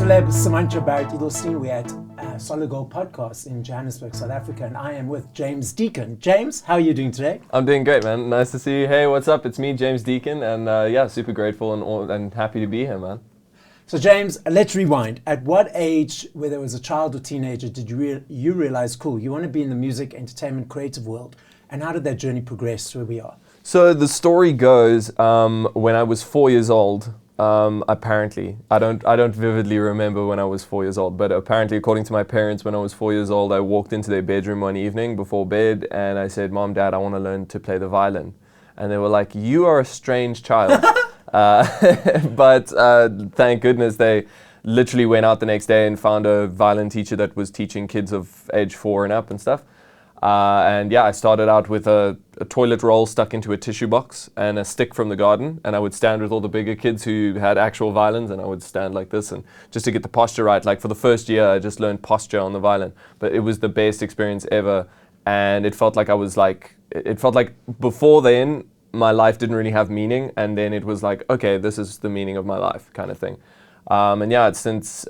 Celeb Savant We're at Solid Gold Podcast in Johannesburg, South Africa, and I am with James Deacon. James, how are you doing today? I'm doing great, man. Nice to see you. Hey, what's up? It's me, James Deacon, and yeah, super grateful and happy to be here, man. So James, let's rewind. At what age, whether it was a child or teenager, did you realize, cool, you want to be in the music, entertainment, creative world? And how did that journey progress to where we are? So the story goes, when I was 4 years old, apparently, I don't vividly remember when I was 4 years old, but apparently, according to my parents, when I was 4 years old, I walked into their bedroom one evening before bed and I said, Mom, Dad, I want to learn to play the violin. And they were like, you are a strange child. But thank goodness they literally went out the next day and found a violin teacher that was teaching kids of age 4 and up and stuff. And yeah, I started out with a toilet roll stuck into a tissue box and a stick from the garden, and I would stand with all the bigger kids who had actual violins, and I would stand like this, and just to get the posture right. Like for the first year, I just learned posture on the violin, but it was the best experience ever, and it felt like before then, my life didn't really have meaning, and then it was like, okay, this is the meaning of my life, kind of thing. And yeah, since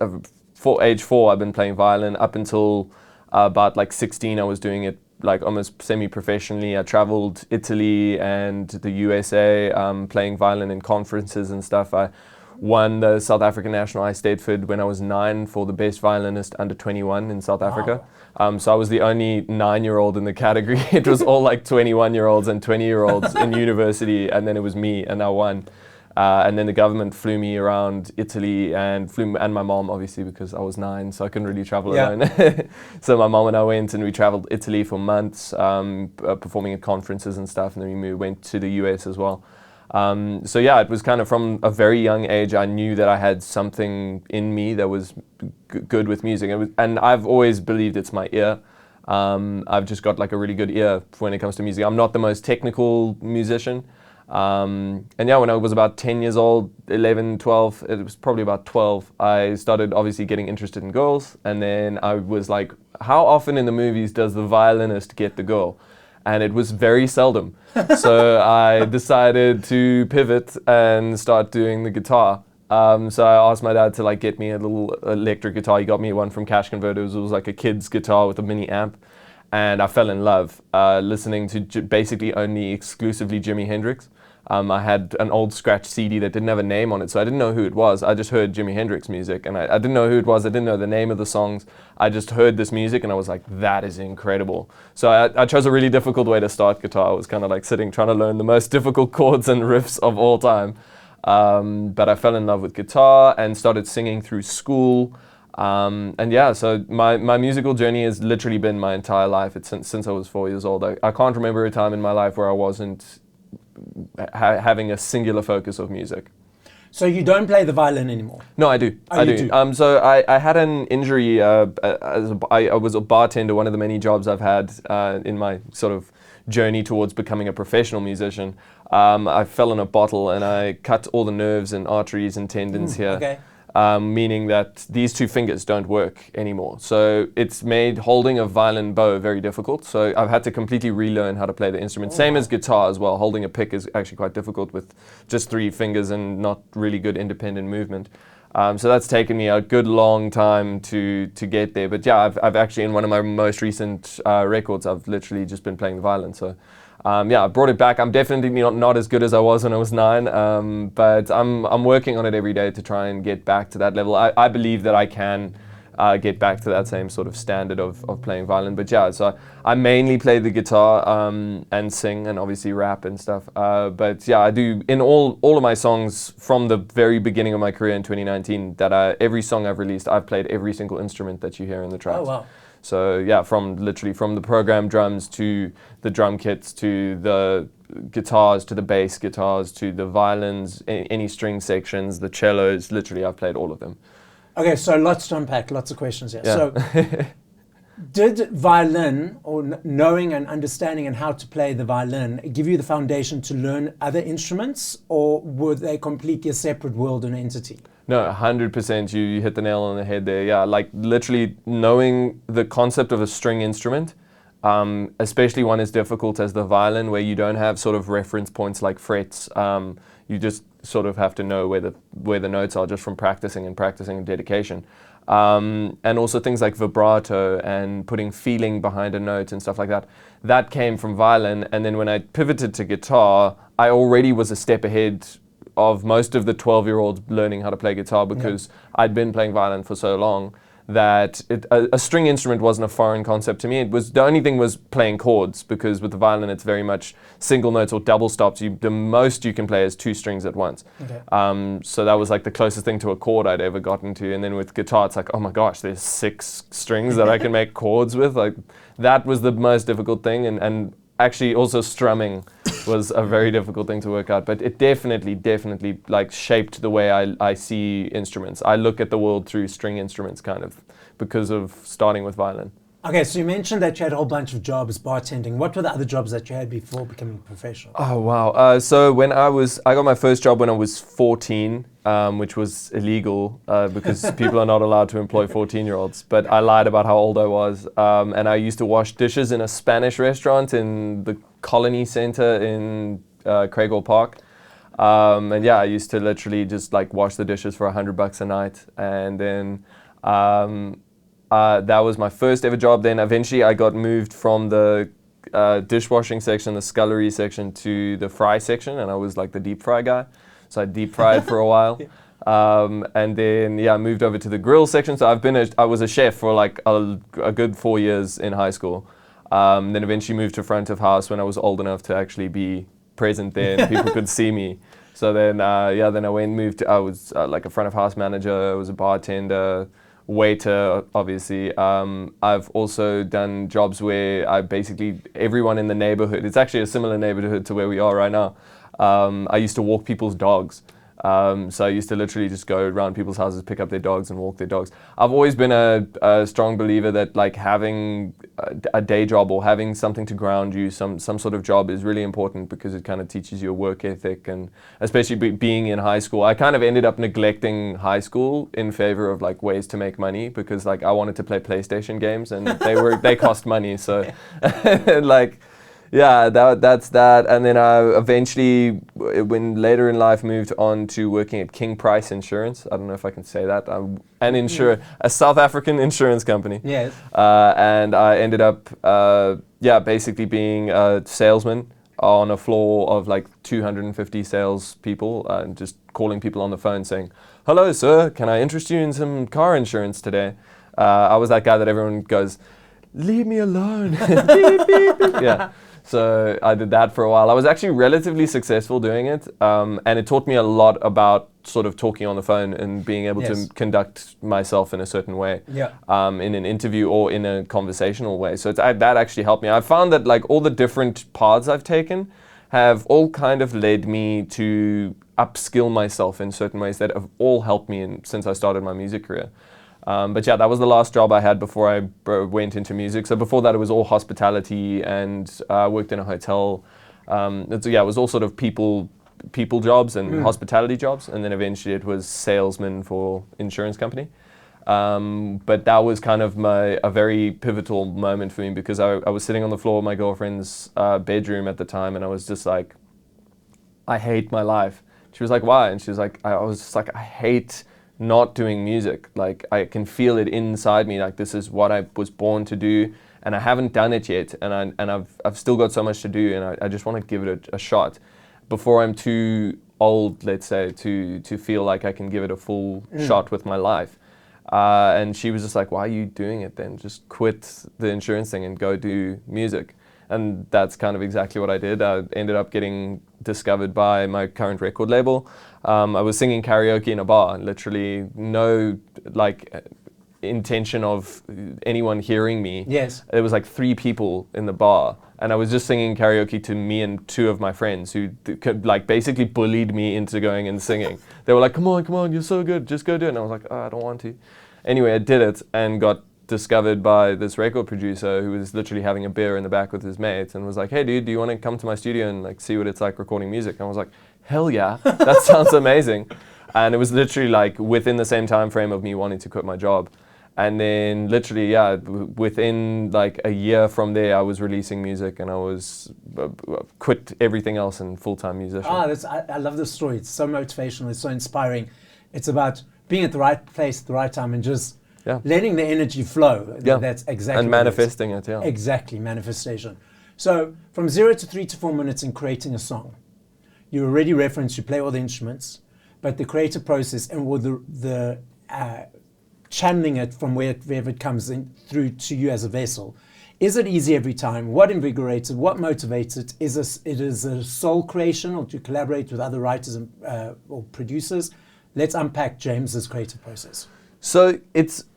age 4, I've been playing violin up until about like 16. I was doing it like almost semi-professionally. I traveled Italy and the USA, playing violin in conferences and stuff. I won the South African National Ice Stateford when I was 9 for the best violinist under 21 in South Africa. So I was the only 9-year-old in the category. It was all like 21-year-olds and 20-year-olds in university, and then it was me, and I won. And then the government flew me around Italy and my mom, obviously, because I was 9, so I couldn't really travel alone. So my mom and I went and we traveled Italy for months, performing at conferences and stuff, and then we went to the US as well. So yeah, it was kind of from a very young age, I knew that I had something in me that was good with music. And I've always believed it's my ear. I've just got like a really good ear when it comes to music. I'm not the most technical musician. And yeah, when I was about 10 years old, 11, 12, it was probably about 12, I started obviously getting interested in girls. And then I was like, how often in the movies does the violinist get the girl? And it was very seldom. So I decided to pivot and start doing the guitar. So I asked my dad to like get me a little electric guitar. He got me one from Cash Converters. It was like a kid's guitar with a mini amp. And I fell in love listening to basically only exclusively Jimi Hendrix. I had an old scratch CD that didn't have a name on it, so I didn't know who it was. I just heard Jimi Hendrix music, and I didn't know who it was. I didn't know the name of the songs. I just heard this music, and I was like, that is incredible. So I chose a really difficult way to start guitar. I was kind of like trying to learn the most difficult chords and riffs of all time. But I fell in love with guitar and started singing through school. And yeah, so my musical journey has literally been my entire life. It's since I was 4 years old. I can't remember a time in my life where I wasn't having a singular focus of music. So you don't play the violin anymore? No, I do. Oh, I do. So I had an injury. I was a bartender, one of the many jobs I've had in my sort of journey towards becoming a professional musician. I fell in a bottle and I cut all the nerves and arteries and tendons here. Okay. Meaning that these 2 fingers don't work anymore. So it's made holding a violin bow very difficult. So I've had to completely relearn how to play the instrument. Same as guitar as well. Holding a pick is actually quite difficult with just 3 fingers and not really good independent movement. So that's taken me a good long time to get there. But yeah, I've actually, in one of my most recent records, I've literally just been playing the violin. So yeah, I brought it back. I'm definitely not as good as I was when I was 9, but I'm working on it every day to try and get back to that level. I believe that I can get back to that same sort of standard of playing violin. But yeah, so I mainly play the guitar and sing and obviously rap and stuff. But yeah, I do in all of my songs from the very beginning of my career in 2019. Every song I've released, I've played every single instrument that you hear in the tracks. Oh wow. So yeah, from the program drums to the drum kits to the guitars to the bass guitars to the violins, any string sections, the cellos, literally I've played all of them. Okay, so lots to unpack, lots of questions here. Yeah. So did violin, or knowing and understanding and how to play the violin, give you the foundation to learn other instruments, or were they completely a separate world and entity? No, 100%. You hit the nail on the head there. Yeah, like literally knowing the concept of a string instrument, especially one as difficult as the violin, where you don't have sort of reference points like frets. You just sort of have to know where the notes are just from practicing and dedication. And also things like vibrato and putting feeling behind a note and stuff like that. That came from violin, and then when I pivoted to guitar, I already was a step ahead of most of the 12-year-olds learning how to play guitar, because I'd been playing violin for so long that a string instrument wasn't a foreign concept to me. It was, the only thing was playing chords, because with the violin it's very much single notes or double stops. The most you can play is 2 strings at once. So that was like the closest thing to a chord I'd ever gotten to. And then with guitar it's like, oh my gosh, there's 6 strings that I can make chords with. Like, that was the most difficult thing, and actually also strumming was a very difficult thing to work out, but it definitely like shaped the way I see instruments. I look at the world through string instruments kind of, because of starting with violin. Okay, so you mentioned that you had a whole bunch of jobs, bartending. What were the other jobs that you had before becoming professional? Oh wow! So when I got my first job when I was 14, which was illegal because people are not allowed to employ 14-year-olds. But I lied about how old I was, and I used to wash dishes in a Spanish restaurant in the Colony Center in Craighall Park. And yeah, I used to literally just like wash the dishes for $100 a night, and then. That was my first ever job. Then eventually I got moved from the dishwashing section, the scullery section, to the fry section, and I was like the deep fry guy. So I deep fried for a while. And then I moved over to the grill section. So I was a chef for like a good 4 years in high school. Then eventually moved to front of house when I was old enough to actually be present there and people could see me. So then then I was like a front of house manager. I was a bartender, waiter, obviously. I've also done jobs where everyone in the neighborhood, it's actually a similar neighborhood to where we are right now. I used to walk people's dogs. So I used to literally just go around people's houses, pick up their dogs and walk their dogs. I've always been a strong believer that like having a day job or having something to ground you, some sort of job is really important, because it kind of teaches you a work ethic. And especially being in high school, I kind of ended up neglecting high school in favor of like ways to make money, because like I wanted to play PlayStation games and they cost money. So like, yeah, that's that. And then I eventually, when later in life, moved on to working at King Price Insurance. I don't know if I can say that. A South African insurance company. Yes. And I ended up, basically being a salesman on a floor of like 250 salespeople, and just calling people on the phone saying, "Hello, sir, can I interest you in some car insurance today?" I was that guy that everyone goes, "Leave me alone." Beep, beep, beep. Yeah. So I did that for a while. I was actually relatively successful doing it, and it taught me a lot about sort of talking on the phone and being able to conduct myself in a certain way, in an interview or in a conversational way. So that actually helped me. I found that like all the different paths I've taken have all kind of led me to upskill myself in certain ways that have all helped me since I started my music career. But yeah, that was the last job I had before I went into music. So before that, it was all hospitality, and I worked in a hotel. It was all sort of people jobs and hospitality jobs. And then eventually it was salesman for insurance company. But that was kind of a very pivotal moment for me, because I was sitting on the floor of my girlfriend's bedroom at the time, and I was just like, I hate my life. She was like, why? And she was like, I was just like, I hate not doing music. Like I can feel it inside me, like this is what I was born to do, and I haven't done it yet, and I've still got so much to do, and I just want to give it a shot before I'm too old, let's say, to feel like I can give it a full shot with my life. And she was just like, why are you doing it then? Just quit the insurance thing and go do music. And that's kind of exactly what I did. I ended up getting discovered by my current record label. I was singing karaoke in a bar, literally no intention of anyone hearing me. Yes. There was like 3 people in the bar, and I was just singing karaoke to me and 2 of my friends who basically bullied me into going and singing. They were like, come on, you're so good, just go do it. And I was like, oh, I don't want to. Anyway, I did it and got discovered by this record producer who was literally having a beer in the back with his mates, and was like, hey dude, do you want to come to my studio and like see what it's like recording music? And I was like, hell yeah, that sounds amazing. And it was literally like within the same time frame of me wanting to quit my job. And then literally, yeah, within like a year from there, I was releasing music, and I was quit everything else and full-time musician. I love this story. It's so motivational. It's so inspiring. It's about being at the right place at the right time and just letting the energy flow. Yeah. That's exactly and manifesting it. Yeah, exactly, manifestation. So from 0 to 3 to 4 minutes in creating a song, you already referenced you play all the instruments, but the creative process and the channeling it from wherever it comes in through to you as a vessel. Is it easy every time? What invigorates it? What motivates it? Is it a soul creation, or to collaborate with other writers and, or producers? Let's unpack James's creative process. So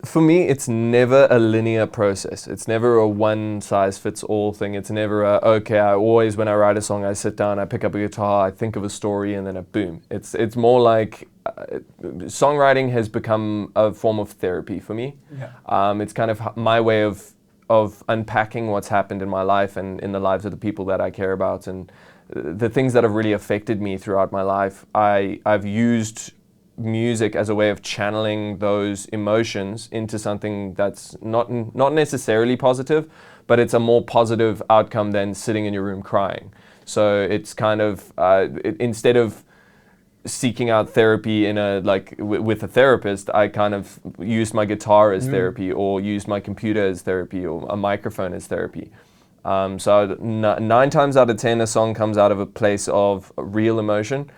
for me, it's never a linear process. It's never a one-size-fits-all thing. It's never when I write a song, I sit down, I pick up a guitar, I think of a story, and then boom. It's more like songwriting has become a form of therapy for me. Yeah. It's kind of my way of unpacking what's happened in my life and in the lives of the people that I care about, and the things that have really affected me throughout my life. I've used music as a way of channeling those emotions into something that's not necessarily positive, but it's a more positive outcome than sitting in your room crying. So it's kind of instead of seeking out therapy in with a therapist, I kind of used my guitar as therapy, or used my computer as therapy, or a microphone as therapy. So 9 times out of 10, a song comes out of a place of real emotion.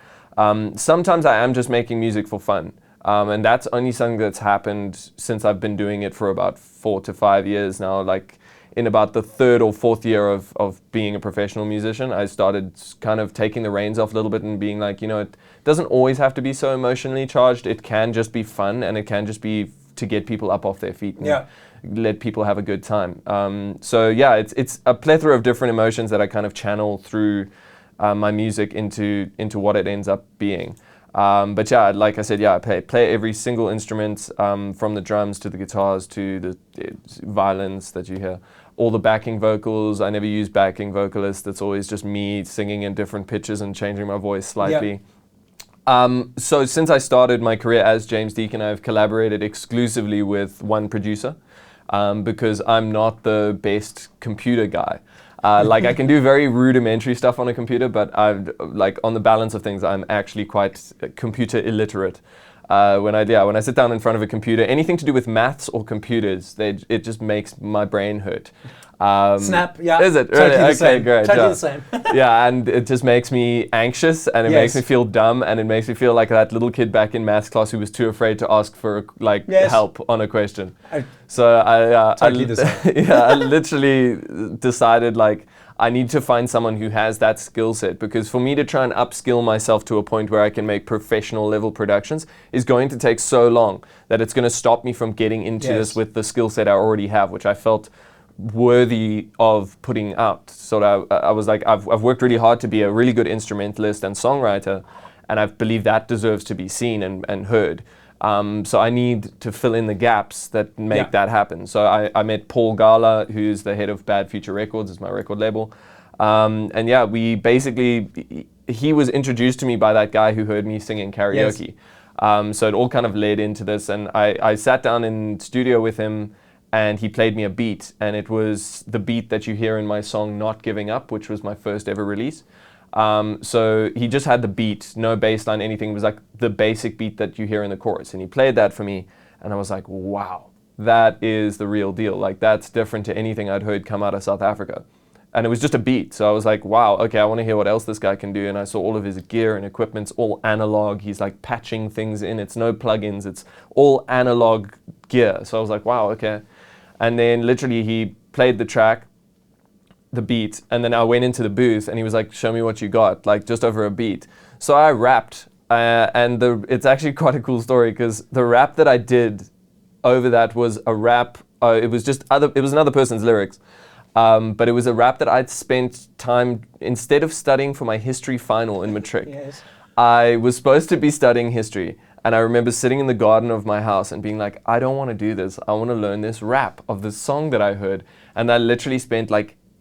Sometimes I am just making music for fun, and that's only something that's happened since I've been doing it for about 4 to 5 years now. Like in about the 3rd or 4th year of being a professional musician, I started kind of taking the reins off a little bit and being like, it doesn't always have to be so emotionally charged. It can just be fun, and it can just be to get people up off their feet and let people have a good time. So yeah, it's a plethora of different emotions that I kind of channel through my music into what it ends up being. But yeah, like I said, I play every single instrument, from the drums to the guitars to the violins that you hear. All the backing vocals, I never use backing vocalists. It's always just me singing in different pitches and changing my voice slightly. So since I started my career as James Deacon, I've collaborated exclusively with one producer, because I'm not the best computer guy. I can do very rudimentary stuff on a computer, but on the balance of things, I'm actually quite computer illiterate. When I sit down in front of a computer, anything to do with maths or computers, it just makes my brain hurt. Snap, yeah. Is it? Totally really? the Okay, same. great. Totally the same. Yeah, and it just makes me anxious, and it makes me feel dumb, and it makes me feel like that little kid back in maths class who was too afraid to ask for help on a question. Totally the same. I literally decided I need to find someone who has that skill set, because for me to try and upskill myself to a point where I can make professional level productions is going to take so long that it's going to stop me from getting into this with the skill set I already have, which I felt worthy of putting out. So I was like, I've worked really hard to be a really good instrumentalist and songwriter, and I believe that deserves to be seen and heard. So I need to fill in the gaps that make that happen. So I met Paul Gala, who's the head of Bad Future Records, is my record label. We basically, he was introduced to me by that guy who heard me singing karaoke. So it all kind of led into this, and I sat down in studio with him, and he played me a beat, and it was the beat that you hear in my song Not Giving Up, which was my first ever release. So he just had the beat, no bass line, anything. It was like the basic beat that you hear in the chorus, and he played that for me, and I was like, wow, that is the real deal. That's different to anything I'd heard come out of South Africa. And it was just a beat, so I was like, wow, okay, I want to hear what else this guy can do. And I saw all of his gear and equipment's all analog. He's patching things in, it's no plugins, it's all analog gear. So I was like, wow, okay. And then literally he played the track, the beat, and then I went into the booth and he was like, show me what you got, just over a beat. So I rapped, and it's actually quite a cool story, because the rap that I did over that was a rap, it was another person's lyrics, but it was a rap that I'd spent time, instead of studying for my history final in matric, I was supposed to be studying history. And I remember sitting in the garden of my house and being like, I don't want to do this. I want to learn this rap of this song that I heard. And I literally spent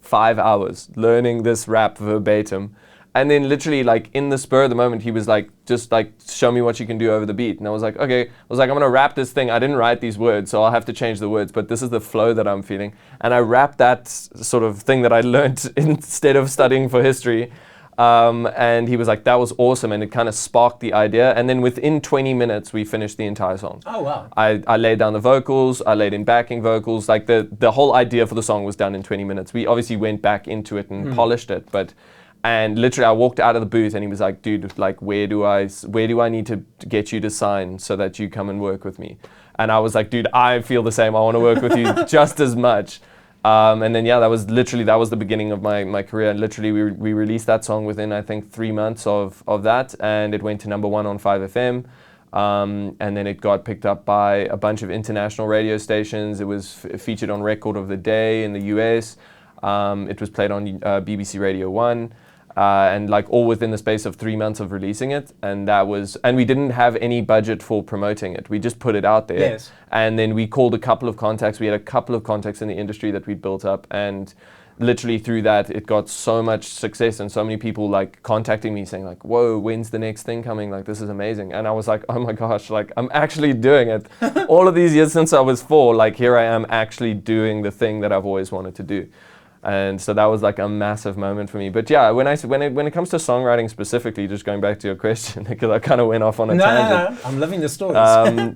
5 hours learning this rap verbatim. And then literally like in the spur of the moment, he was like, just like, show me what you can do over the beat. And I was like, okay. I was like, I'm gonna rap this thing. I didn't write these words, so I'll have to change the words, but this is the flow that I'm feeling. And I rapped that sort of thing that I learned instead of studying for history. And he was like, that was awesome. And it kind of sparked the idea. And then within 20 minutes, we finished the entire song. Oh, wow. I laid down the vocals, I laid in backing vocals. Like the whole idea for the song was done in 20 minutes. We obviously went back into it and polished it, and literally I walked out of the booth and he was like, dude, like, where do I need to get you to sign so that you come and work with me? And I was like, dude, I feel the same. I want to work with you just as much. And then, that was the beginning of my career. And literally we released that song within, I think, 3 months of that. And it went to number 1 on 5FM. And then it got picked up by a bunch of international radio stations. It was featured on Record of the Day in the US. It was played on BBC Radio 1. And like all within the space of 3 months of releasing it. And we didn't have any budget for promoting it. We just put it out there. Yes. And then we called a couple of contacts. We had a couple of contacts in the industry that we built up, and literally through that, it got so much success and so many people like contacting me saying like, whoa, when's the next thing coming? Like, this is amazing. And I was like, oh my gosh, like I'm actually doing it. All of these years since I was 4, like here I am actually doing the thing that I've always wanted to do. And so that was like a massive moment for me. But yeah, when it comes to songwriting specifically, just going back to your question, because I kind of went off on a tangent. No, I'm loving the stories.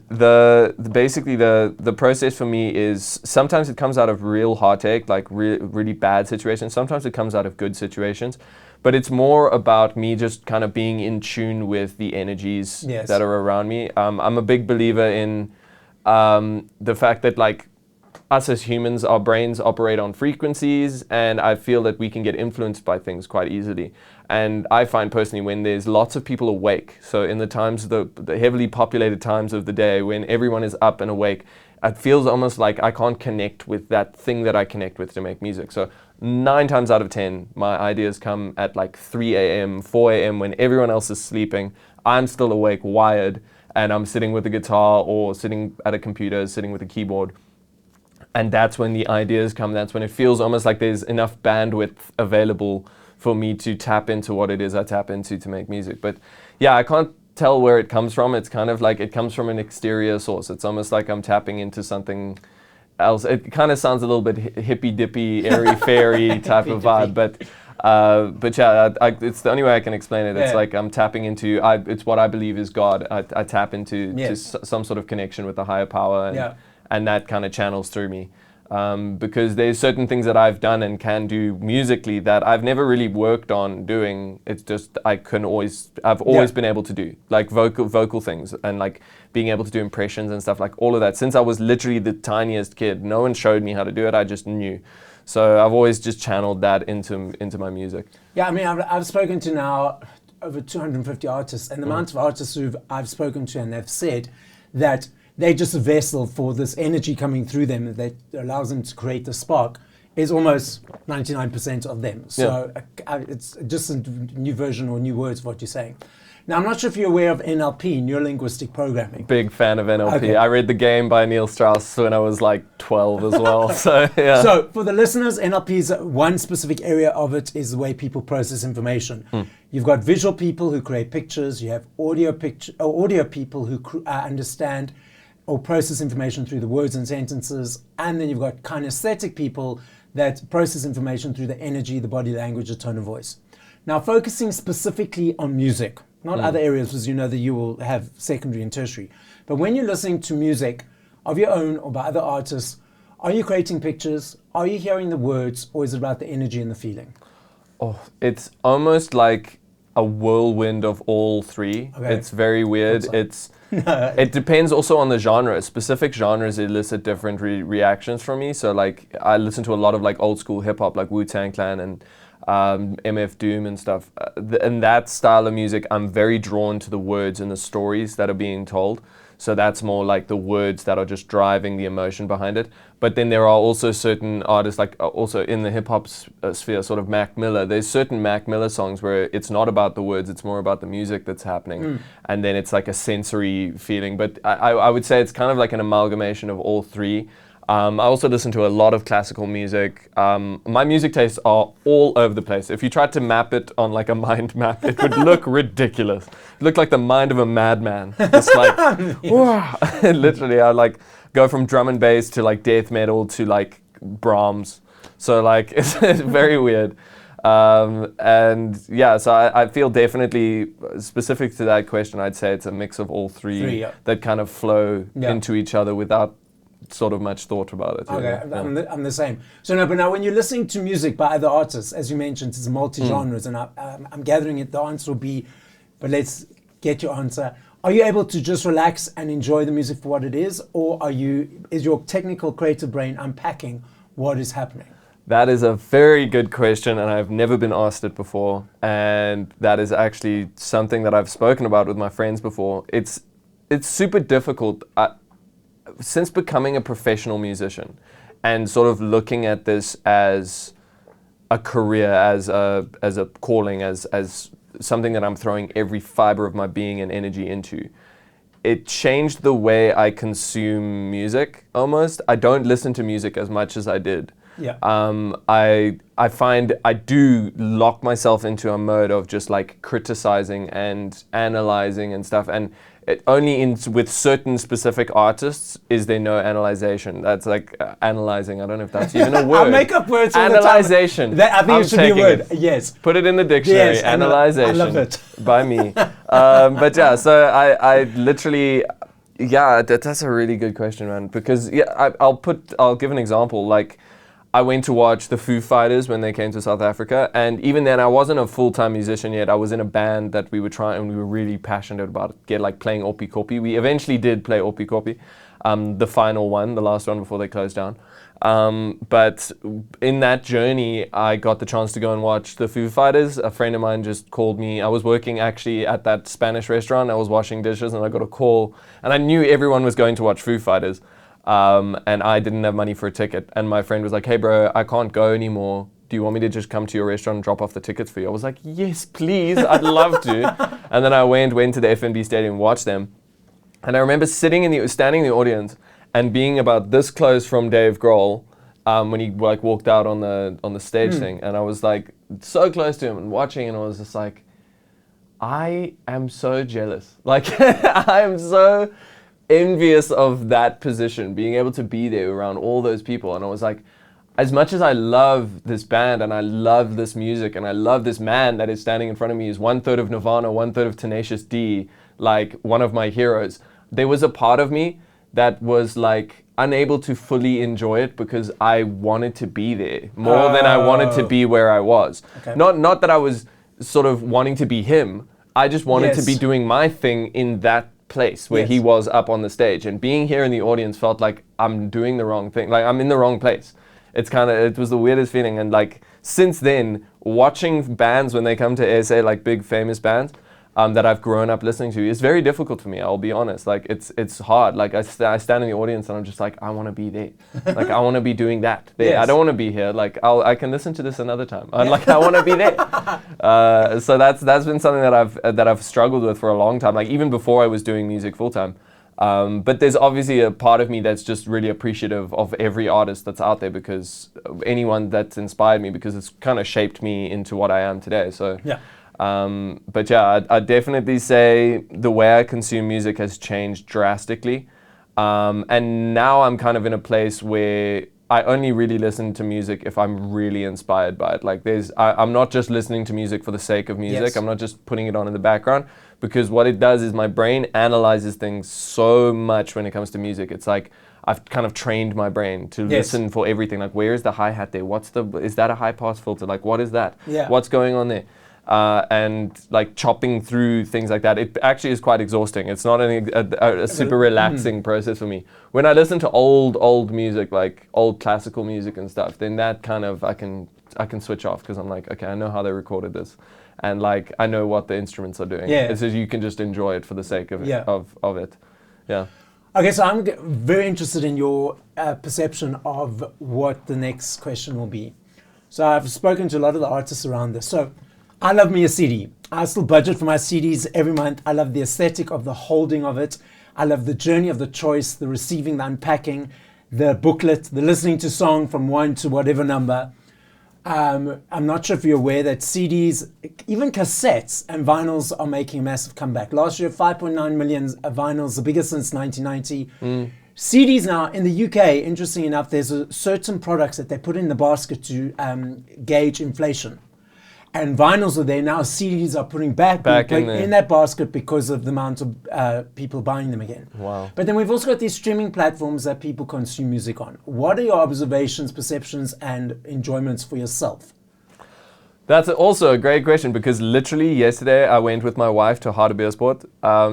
Basically the process for me is sometimes it comes out of real heartache, like really bad situations. Sometimes it comes out of good situations. But it's more about me just kind of being in tune with the energies that are around me. I'm a big believer in the fact that like, us as humans, our brains operate on frequencies, and I feel that we can get influenced by things quite easily. And I find personally when there's lots of people awake, so in the times, the heavily populated times of the day when everyone is up and awake, it feels almost like I can't connect with that thing that I connect with to make music. So 9 times out of 10, my ideas come at like 3 a.m., 4 a.m. when everyone else is sleeping. I'm still awake, wired, and I'm sitting with a guitar or sitting at a computer, sitting with a keyboard. And that's when the ideas come. That's when it feels almost like there's enough bandwidth available for me to tap into what it is I tap into to make music. But yeah, I can't tell where it comes from. It's kind of like it comes from an exterior source. It's almost like I'm tapping into something else. It kind of sounds a little bit hippy-dippy, airy-fairy type of vibe. But yeah, it's the only way I can explain it. It's like I'm tapping into, it's what I believe is God. I tap into to some sort of connection with the higher power. And that kind of channels through me. Because there's certain things that I've done and can do musically that I've never really worked on doing. It's just I've always been able to do, like vocal things and like being able to do impressions and stuff, like all of that. Since I was literally the tiniest kid, no one showed me how to do it, I just knew. So I've always just channeled that into my music. Yeah, I mean, I've spoken to now over 250 artists, and the amount of artists who I've spoken to, and they've said that they're just a vessel for this energy coming through them that allows them to create the spark is almost 99% of them. So it's just a new version or new words of what you're saying. Now, I'm not sure if you're aware of NLP, Neuro-Linguistic Programming. Big fan of NLP. Okay. I read The Game by Neil Strauss when I was like 12 as well. So, yeah. So for the listeners, NLP's one specific area of it is the way people process information. You've got visual people who create pictures. You have audio people who understand or process information through the words and sentences. And then you've got kinesthetic people that process information through the energy, the body language, the tone of voice. Now, focusing specifically on music, not other areas, because you know that you will have secondary and tertiary. But when you're listening to music of your own or by other artists, are you creating pictures? Are you hearing the words? Or is it about the energy and the feeling? Oh, it's almost like a whirlwind of all three. Okay. It's very weird. It depends also on the genre. Specific genres elicit different reactions from me. So like I listen to a lot of like old school hip hop, like Wu-Tang Clan and MF Doom and stuff. In that style of music, I'm very drawn to the words and the stories that are being told. So that's more like the words that are just driving the emotion behind it. But then there are also certain artists, like also in the hip hop sphere, sort of Mac Miller. There's certain Mac Miller songs where it's not about the words, it's more about the music that's happening. And then it's like a sensory feeling. But I would say it's kind of like an amalgamation of all three. I also listen to a lot of classical music. My music tastes are all over the place. If you tried to map it on like a mind map, it would look ridiculous. It looked like the mind of a madman. Just like, literally, I like go from drum and bass to like death metal to like Brahms. So like, it's very weird. And yeah, so I feel definitely, specific to that question, I'd say it's a mix of all three that kind of flow into each other without sort of much thought about it. Okay, I'm the same. So no, but now when you're listening to music by other artists, as you mentioned, it's multi-genres, and I'm gathering it, the answer will be, but let's get your answer. Are you able to just relax and enjoy the music for what it is, or is your technical creative brain unpacking what is happening? That is a very good question, and I've never been asked it before, and that is actually something that I've spoken about with my friends before. It's super difficult. Since becoming a professional musician and sort of looking at this as a career, as a calling, as something that I'm throwing every fiber of my being and energy into, it changed the way I consume music almost. I don't listen to music as much as I did. Yeah. I find I do lock myself into a mode of just like criticizing and analyzing and stuff, and it only with certain specific artists is there no analyzation. That's like analyzing. I don't know if that's even a word. I make up words all analyzation. The time. I think it should be a word. Yes. Put it in the dictionary. Yes, analyzation. I love it. By me. But yeah, so I literally, yeah, that's a really good question, man. Because yeah, I'll give an example. Like, I went to watch the Foo Fighters when they came to South Africa, and even then I wasn't a full-time musician yet. I was in a band that we were really passionate about playing Oppie Koppie. We eventually did play Oppie Koppie, the final one, the last one before they closed down. But in that journey, I got the chance to go and watch the Foo Fighters. A friend of mine just called me. I was working actually at that Spanish restaurant. I was washing dishes, and I got a call, and I knew everyone was going to watch Foo Fighters. And I didn't have money for a ticket, and my friend was like, "Hey bro, I can't go anymore. Do you want me to just come to your restaurant and drop off the tickets for you?" I was like, "Yes, please, I'd love to." And then I went to the FNB Stadium and watched them. And I remember standing in the audience and being about this close from Dave Grohl when he like walked out on the stage thing, and I was like so close to him and watching, and I was just like, I am so jealous. Like I am so envious of that position, being able to be there around all those people. And I was like, as much as I love this band and I love this music and I love this man that is standing in front of me, is 1/3 of Nirvana, 1/3 of Tenacious D, like one of my heroes, there was a part of me that was like unable to fully enjoy it because I wanted to be there more than I wanted to be where I was. Okay. Not that I was sort of wanting to be him. I just wanted to be doing my thing in that place where he was up on the stage, and being here in the audience felt like I'm doing the wrong thing, like I'm in the wrong place. It was the weirdest feeling. And like since then, watching bands when they come to SA, like big famous bands that I've grown up listening to, is very difficult for me, I'll be honest. Like it's hard. Like I stand in the audience and I'm just like, I want to be there. Like I want to be doing that there. I don't want to be here. Like I can listen to this another time. I want to be there. So that's been something that I've struggled with for a long time, like even before I was doing music full time. But there's obviously a part of me that's just really appreciative of every artist that's out there, because anyone that's inspired me, because it's kind of shaped me into what I am today. So yeah. But yeah, I'd definitely say the way I consume music has changed drastically. And now I'm kind of in a place where I only really listen to music if I'm really inspired by it. Like I'm not just listening to music for the sake of music. Yes. I'm not just putting it on in the background, because what it does is my brain analyzes things so much when it comes to music. It's like I've kind of trained my brain to listen for everything. Like, where is the hi-hat there? Is that a high pass filter? Like, what is that? Yeah. What's going on there? And like chopping through things like that, it actually is quite exhausting. It's not a super relaxing process for me. When I listen to old music, like old classical music and stuff, then that kind of I can switch off, because I'm like, okay, I know how they recorded this, and like I know what the instruments are doing. Yeah. It's just you can just enjoy it for the sake of it. Of it. Yeah. Okay, so I'm very interested in your perception of what the next question will be. So I've spoken to a lot of the artists around this. So I love me a CD. I still budget for my CDs every month. I love the aesthetic of the holding of it. I love the journey of the choice, the receiving, the unpacking, the booklet, the listening to song from 1 to whatever number. I'm not sure if you're aware that CDs, even cassettes and vinyls are making a massive comeback. Last year, 5.9 million vinyls, the biggest since 1990. CDs now in the UK, interesting enough, there's certain products that they put in the basket to gauge inflation. And vinyls are there now. CDs are putting back in that basket because of the amount of people buying them again. Wow. But then we've also got these streaming platforms that people consume music on. What are your observations, perceptions, and enjoyments for yourself? That's also a great question, because literally yesterday I went with my wife to Hartbeespoort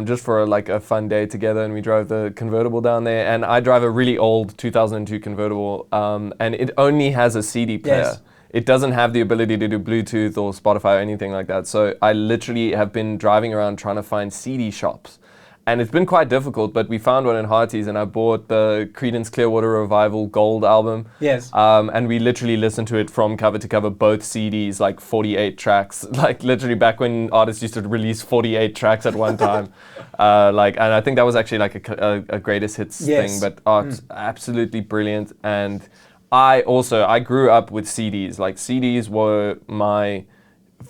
just for a fun day together, and we drove the convertible down there. And I drive a really old 2002 convertible, and it only has a CD player. Yes. It doesn't have the ability to do Bluetooth or Spotify or anything like that. So I literally have been driving around trying to find CD shops. And it's been quite difficult, but we found one in Hearties, and I bought the Creedence Clearwater Revival Gold album. Yes. And we literally listened to it from cover to cover, both CDs, 48 tracks, literally back when artists used to release 48 tracks at one time. And I think that was actually a greatest hits thing, but it's absolutely brilliant. And I grew up with CDs. CDs were my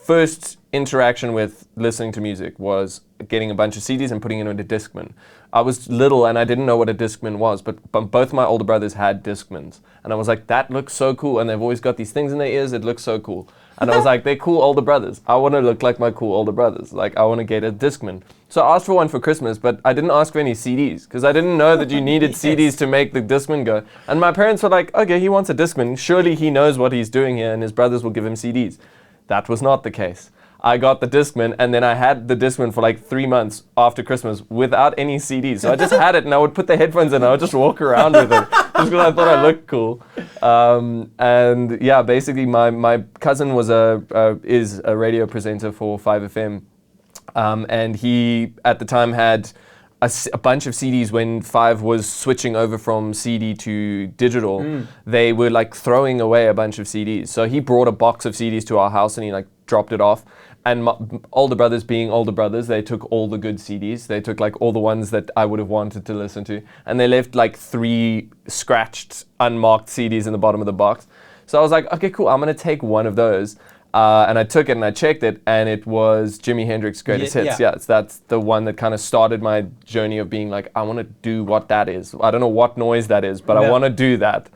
first interaction with listening to music, was getting a bunch of CDs and putting it into a Discman. I was little and I didn't know what a Discman was, but both my older brothers had Discmans. And I was like, that looks so cool. And they've always got these things in their ears, it looks so cool. And I was like, they're cool older brothers. I want to look like my cool older brothers. I want to get a Discman. So I asked for one for Christmas, but I didn't ask for any CDs, because I didn't know that you needed CDs to make the Discman go. And my parents were like, okay, he wants a Discman. Surely he knows what he's doing here, and his brothers will give him CDs. That was not the case. I got the Discman, and then I had the Discman for 3 months after Christmas without any CDs. So I just had it, and I would put the headphones in, and I would just walk around with it, just because I thought I looked cool. And yeah, basically my cousin is a radio presenter for 5FM, and he at the time had a bunch of CDs when 5 was switching over from CD to digital. They were throwing away a bunch of CDs. So he brought a box of CDs to our house, and he dropped it off. And my older brothers being older brothers, they took all the good CDs. They took all the ones that I would have wanted to listen to. And they left 3 scratched, unmarked CDs in the bottom of the box. So I was like, okay, cool, I'm going to take one of those. And I took it and I checked it, and it was Jimi Hendrix's Greatest Hits. Yeah, that's the one that kind of started my journey of being I want to do what that is. I don't know what noise that is, but I want to do that.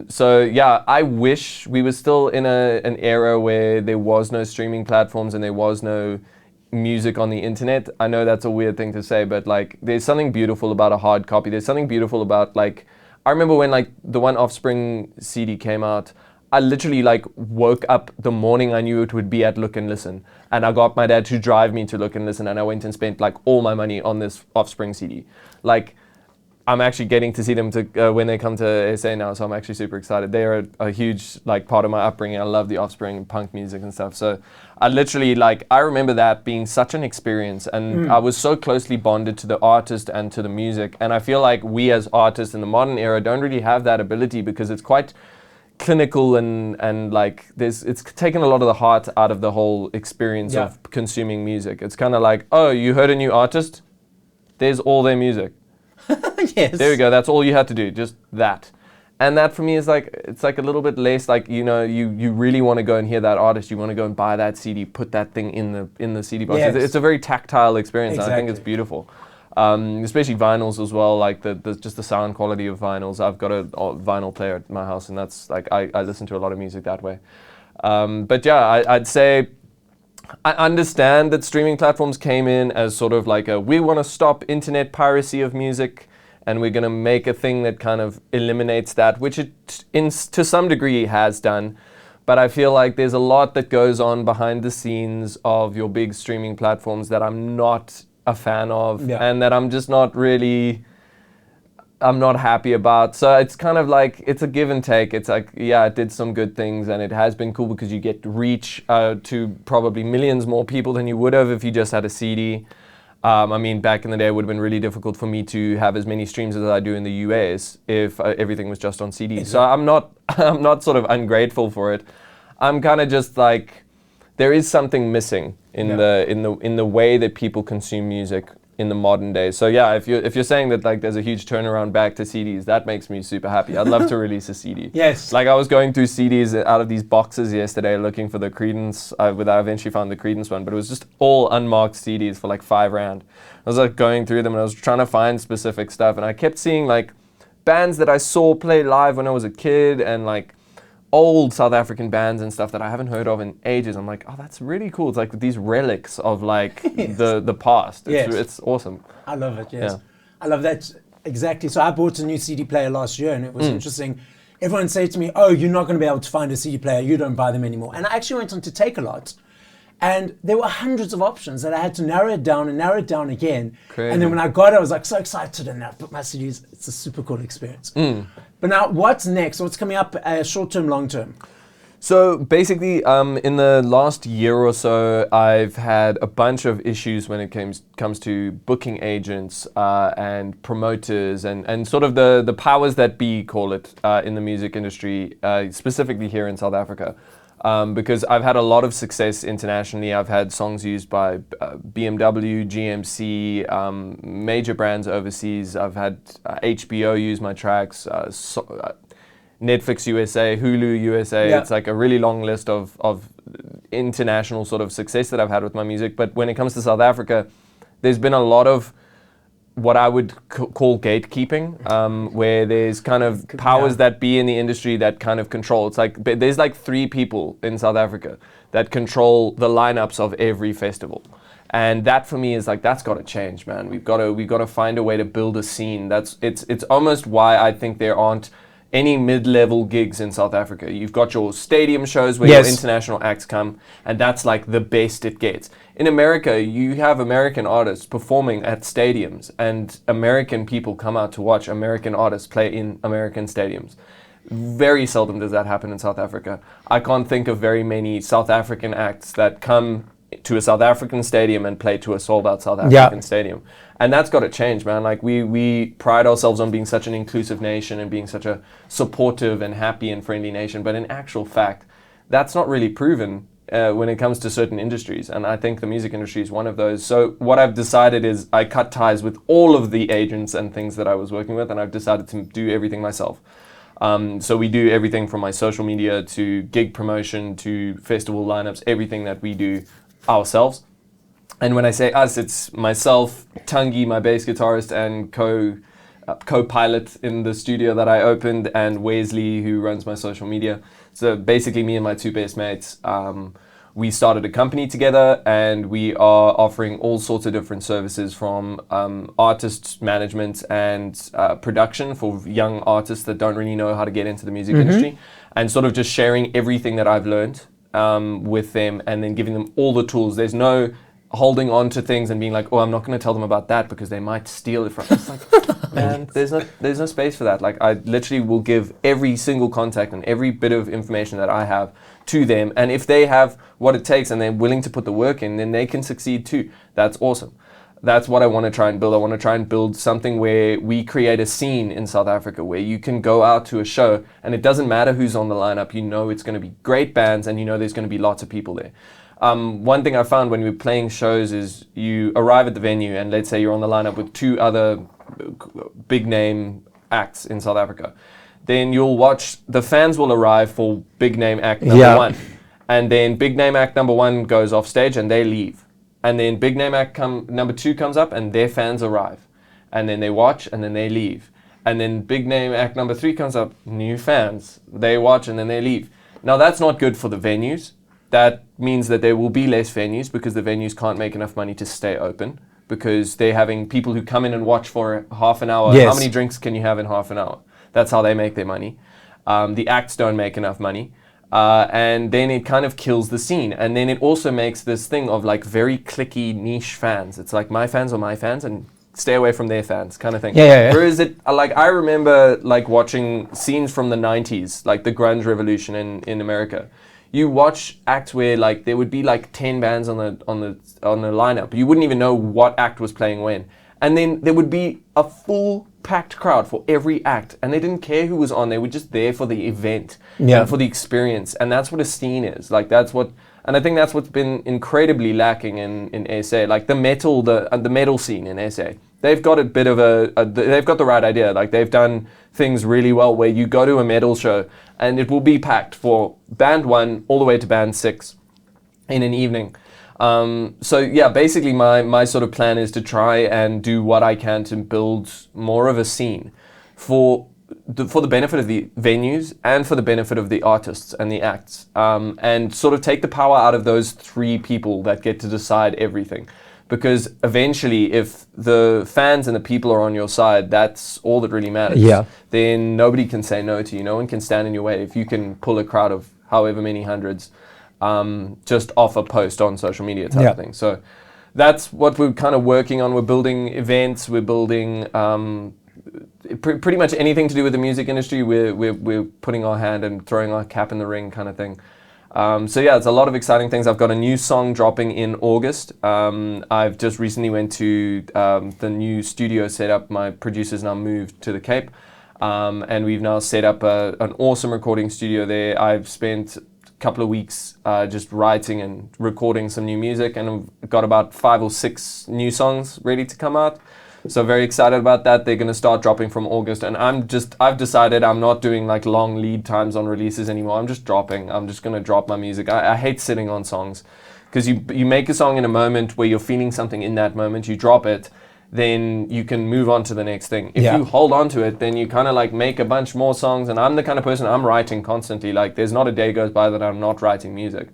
So yeah, I wish we were still in an era where there was no streaming platforms and there was no music on the internet. I know that's a weird thing to say, but there's something beautiful about a hard copy. There's something beautiful about I remember when the one Offspring CD came out, I literally woke up the morning I knew it would be at Look and Listen, and I got my dad to drive me to Look and Listen, and I went and spent all my money on this Offspring CD. I'm actually getting to see them when they come to SA now, so I'm actually super excited. They are a huge part of my upbringing. I love the Offspring, punk music and stuff. So I literally I remember that being such an experience, and I was so closely bonded to the artist and to the music. And I feel like we as artists in the modern era don't really have that ability, because it's quite clinical and it's taken a lot of the heart out of the whole experience of consuming music. It's kind of oh, you heard a new artist? There's all their music. Yes. There we go. That's all you had to do. Just that. And that for me is it's a little bit less you really want to go and hear that artist. You want to go and buy that CD, put that thing in the CD box. Yes. It's a very tactile experience. Exactly. And I think it's beautiful. Especially vinyls as well, just the sound quality of vinyls. I've got a vinyl player at my house, and that's I listen to a lot of music that way. But yeah, I'd say I understand that streaming platforms came in as sort of we want to stop internet piracy of music, and we're going to make a thing that kind of eliminates that, which it to some degree has done. But I feel like there's a lot that goes on behind the scenes of your big streaming platforms that I'm not a fan of, and that I'm just not really, I'm not happy about. So it's kind of it's a give and take. It's yeah, it did some good things, and it has been cool because you get reach to probably millions more people than you would have if you just had a CD. I mean, back in the day, it would have been really difficult for me to have as many streams as I do in the US if everything was just on CDs. Exactly. So I'm not sort of ungrateful for it. I'm kind of just there is something missing in the way that people consume music. in the modern day. So yeah, if you're saying that like there's a huge turnaround back to CDs, that makes me super happy. I'd love to release a CD. Yes. Like I was going through CDs out of these boxes yesterday looking for the Creedence, I eventually found the Creedence one, but it was just all unmarked CDs for like R5. I was like going through them and I was trying to find specific stuff, and I kept seeing like bands that I saw play live when I was a kid, and like old South African bands and stuff that I haven't heard of in ages. I'm like, oh, that's really cool. It's like these relics of like yes. the past. It's awesome. I love it, yes. Yeah. I love that. Exactly. So I bought a new CD player last year, and it was interesting. Everyone said to me, oh, you're not going to be able to find a CD player. You don't buy them anymore. And I actually went on to Take-A-Lot, and there were hundreds of options that I had to narrow it down again. Crazy. And then when I got it, I was like so excited, and I put my CDs. It's a super cool experience. But now, what's next? What's coming up, short-term, long-term? So basically, in the last year or so, I've had a bunch of issues when it comes to booking agents and promoters and sort of the powers that be, call it, in the music industry, specifically here in South Africa. Because I've had a lot of success internationally. I've had songs used by BMW, GMC, major brands overseas. I've had HBO use my tracks, Netflix USA, Hulu USA. Yeah. It's like a really long list of international sort of success that I've had with my music. But when it comes to South Africa, there's been a lot of what I would call gatekeeping, where there's kind of powers that be in the industry that kind of control. It's like there's like 3 people in South Africa that control the lineups of every festival. And that for me is like, that's got to change, man. We've got to find a way to build a scene. It's almost why I think there aren't any mid-level gigs in South Africa. You've got your stadium shows where your international acts come, and that's like the best it gets. In America, you have American artists performing at stadiums, and American people come out to watch American artists play in American stadiums. Very seldom does that happen in South Africa. I can't think of very many South African acts that come to a South African stadium and play to a sold-out South African stadium. And that's got to change, man. Like we pride ourselves on being such an inclusive nation and being such a supportive and happy and friendly nation, but in actual fact, that's not really proven when it comes to certain industries. And I think the music industry is one of those. So what I've decided is I cut ties with all of the agents and things that I was working with, and I've decided to do everything myself. So we do everything from my social media to gig promotion to festival lineups, everything that we do ourselves. And when I say us, it's myself, Tangi, my bass guitarist and co-pilot in the studio that I opened, and Wesley, who runs my social media. So basically me and my 2 best mates, we started a company together, and we are offering all sorts of different services from artist management and production for young artists that don't really know how to get into the music industry, and sort of just sharing everything that I've learned with them, and then giving them all the tools. There's no holding on to things and being like, oh, I'm not going to tell them about that because they might steal it from us. It's like, man, there's no space for that. Like, I literally will give every single contact and every bit of information that I have to them. And if they have what it takes and they're willing to put the work in, then they can succeed too. That's awesome. That's what I want to try and build. I want to try and build something where we create a scene in South Africa where you can go out to a show and it doesn't matter who's on the lineup. You know it's going to be great bands, and you know there's going to be lots of people there. One thing I found when we were playing shows is you arrive at the venue and let's say you're on the lineup with 2 other big name acts in South Africa. Then you'll watch, the fans will arrive for big name act number 1. And then big name act number 1 goes off stage and they leave. And then big name act number 2 comes up and their fans arrive. And then they watch and then they leave. And then big name act number 3 comes up, new fans. They watch and then they leave. Now that's not good for the venues. That means that there will be less venues because the venues can't make enough money to stay open because they're having people who come in and watch for half an hour. Yes. How many drinks can you have in half an hour? That's how they make their money. The acts don't make enough money. And then it kind of kills the scene. And then it also makes this thing of like very cliquey niche fans. It's like my fans are my fans and stay away from their fans kind of thing. Whereas I remember like watching scenes from the 90s, like the grunge revolution in America. You watch acts where like there would be like 10 bands on the lineup. You wouldn't even know what act was playing when. And then there would be a full packed crowd for every act, and they didn't care who was on. They were just there for the event and for the experience. And that's what a scene is. Like that's what And I think that's what's been incredibly lacking in SA. Like the metal scene in SA, they've got a bit of they've got the right idea. Like they've done things really well where you go to a metal show and it will be packed for band 1 all the way to band 6 in an evening. So yeah, basically my sort of plan is to try and do what I can to build more of a scene for the benefit of the venues and for the benefit of the artists and the acts, and sort of take the power out of those 3 people that get to decide everything. Because eventually, if the fans and the people are on your side, that's all that really matters. Yeah. Then nobody can say no to you. No one can stand in your way. If you can pull a crowd of however many hundreds just off a post on social media type of thing. So that's what we're kind of working on. We're building events. We're building pretty much anything to do with the music industry. We're putting our hand and throwing our cap in the ring kind of thing. So yeah, it's a lot of exciting things. I've got a new song dropping in August. I've just recently went to the new studio setup. My producer's now moved to the Cape, and we've now set up an awesome recording studio there. I've spent a couple of weeks just writing and recording some new music, and I've got about 5 or 6 new songs ready to come out. So very excited about that. They're going to start dropping from August, and I've decided I'm not doing like long lead times on releases anymore. I'm just dropping. I'm just going to drop my music. I hate sitting on songs, because you make a song in a moment where you're feeling something in that moment, you drop it, then you can move on to the next thing. If you hold on to it, then you kind of like make a bunch more songs, and I'm the kind of person, I'm writing constantly. Like there's not a day goes by that I'm not writing music.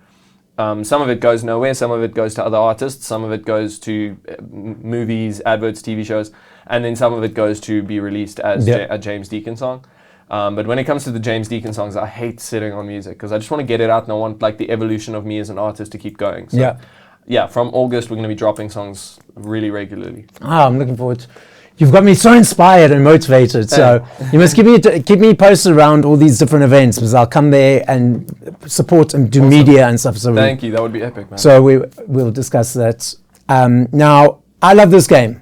Some of it goes nowhere, some of it goes to other artists, some of it goes to movies, adverts, TV shows, and then some of it goes to be released as a James Deacon song. But when it comes to the James Deacon songs, I hate sitting on music, because I just want to get it out, and I want like the evolution of me as an artist to keep going. So, yeah, from August we're going to be dropping songs really regularly. I'm looking forward. You've got me so inspired and motivated. So you must keep me posted around all these different events, because I'll come there and support and do media and stuff. So thank you. That would be epic, man. So we'll discuss that. Now, I love this game.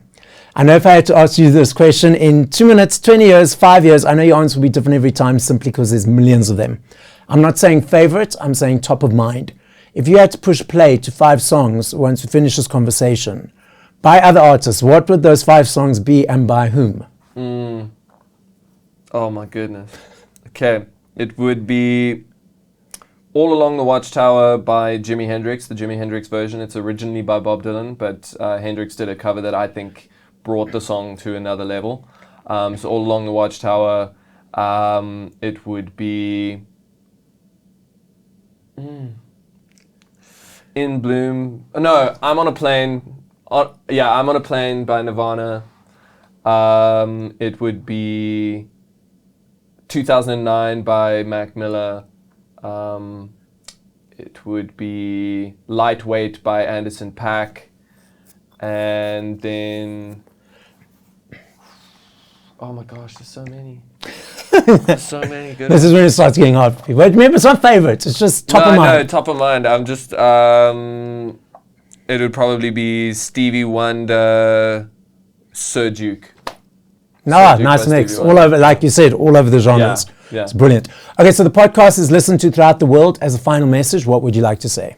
I know if I had to ask you this question in 2 minutes, 20 years, 5 years, I know your answer will be different every time, simply because there's millions of them. I'm not saying favorite, I'm saying top of mind. If you had to push play to 5 songs once we finish this conversation, by other artists, what would those 5 songs be, and by whom? Oh my goodness. Okay, it would be All Along the Watchtower by Jimi Hendrix, the Jimi Hendrix version. It's originally by Bob Dylan, but Hendrix did a cover that I think brought the song to another level. So All Along the Watchtower, it would be In Bloom. No, I'm on a Plane. I'm on a Plane by Nirvana. It would be 2009 by Mac Miller. It would be Lightweight by Anderson .Paak. And then, oh my gosh, there's so many. There's so many good. This is when it starts getting hard for people. Remember, it's not favorites, it's just top of mind. No, top of mind. I'm just, it would probably be Stevie Wonder, Sir Duke. Nice mix. All over, like you said, all over the genres. Yeah. It's brilliant. Okay, so the podcast is listened to throughout the world. As a final message, what would you like to say?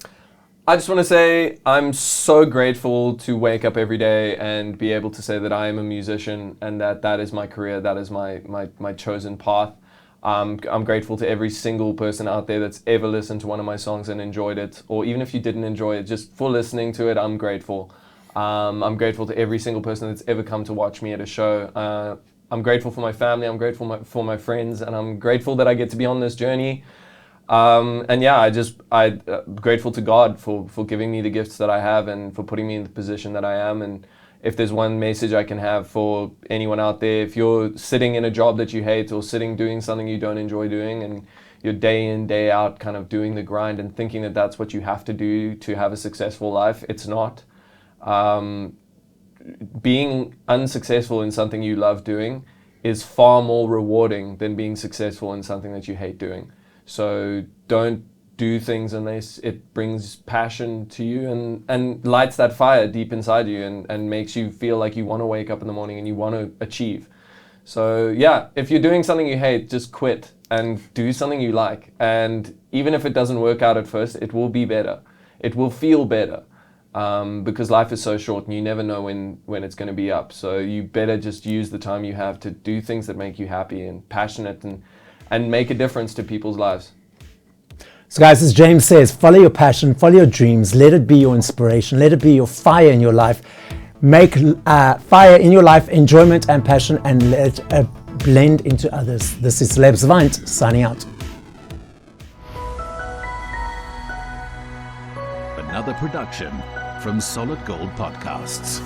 I just want to say I'm so grateful to wake up every day and be able to say that I am a musician, and that is my career, that is my chosen path. I'm grateful to every single person out there that's ever listened to one of my songs and enjoyed it, or even if you didn't enjoy it, just for listening to it, I'm grateful. I'm grateful to every single person that's ever come to watch me at a show. I'm grateful for my family, I'm grateful for my friends, and I'm grateful that I get to be on this journey. I'm grateful to God for giving me the gifts that I have and for putting me in the position that I am. And if there's one message I can have for anyone out there, if you're sitting in a job that you hate or sitting doing something you don't enjoy doing, and you're day in, day out kind of doing the grind and thinking that that's what you have to do to have a successful life, it's not. Being unsuccessful in something you love doing is far more rewarding than being successful in something that you hate doing. So don't do things unless it brings passion to you and lights that fire deep inside you and makes you feel like you want to wake up in the morning and you want to achieve. So yeah, if you're doing something you hate, just quit and do something you like. And even if it doesn't work out at first, it will be better. it will feel better. Because life is so short and you never know when it's going to be up. So you better just use the time you have to do things that make you happy and passionate and make a difference to people's lives. So guys, as James says, follow your passion, follow your dreams, let it be your inspiration, let it be your fire in your life. Make fire in your life enjoyment and passion, and let it blend into others. This is Celeb Savant signing out. Another production from Solid Gold Podcasts.